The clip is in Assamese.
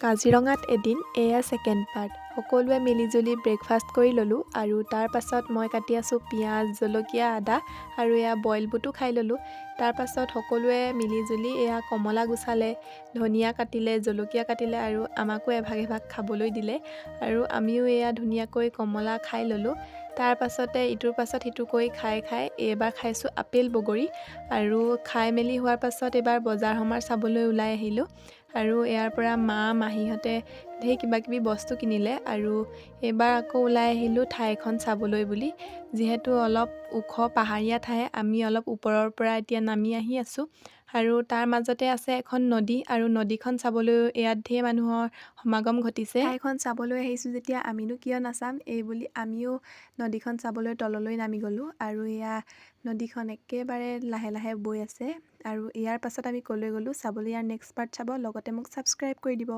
কাজিৰঙাত এদিন এয়া ছেকেণ্ড পাৰ্ট। সকলোৱে মিলিজুলি ব্ৰেকফাষ্ট কৰি ল'লোঁ আৰু তাৰ পাছত মই কাটি আছোঁ পিঁয়াজ, জলকীয়া, আদা আৰু এয়া বইল বুটো খাই ল'লোঁ। তাৰ পাছত সকলোৱে মিলিজুলি এয়া কমলা গুচালে, ধনিয়া কাটিলে, জলকীয়া কাটিলে আৰু আমাকো এভাগ এভাগ খাবলৈ দিলে আৰু আমিও এয়া ধুনীয়াকৈ কমলা খাই ল'লোঁ। তাৰ পাছতে ইটোৰ পাছত সিটো কৰি খাই এইবাৰ খাইছোঁ আপেল বগৰী আৰু খাই মেলি হোৱাৰ পাছত এইবাৰ বজাৰ সমাৰ চাবলৈ ওলাই আহিলোঁ আৰু ইয়াৰ পৰা মাহীহঁতে ঢেৰ কিবাকিবি বস্তু কিনিলে আৰু এইবাৰ আকৌ ওলাই আহিলোঁ ঠাইখন চাবলৈ বুলি। যিহেতু অলপ ওখ পাহাৰীয়া ঠাই, আমি অলপ ওপৰৰ পৰা এতিয়া নামি আহি আছোঁ আৰু তাৰ মাজতে আছে এখন নদী আৰু নদীখন চাবলৈ ইয়াত ঢেৰ মানুহৰ সমাগম ঘটিছে। ঠাইখন চাবলৈ আহিছোঁ যেতিয়া আমিনো কিয় নাচাম, এই বুলি আমিও নদীখন চাবলৈ তললৈ নামি গ'লোঁ আৰু এয়া নদীখন একেবাৰে লাহে লাহে বৈ আছে আৰু ইয়াৰ পাছত আমি ক'লৈ গ'লোঁ চাবলৈ। ইয়াৰ নেক্সট পাৰ্ট চাব, লগতে মোক ছাবস্ক্ৰাইব কৰি দিব।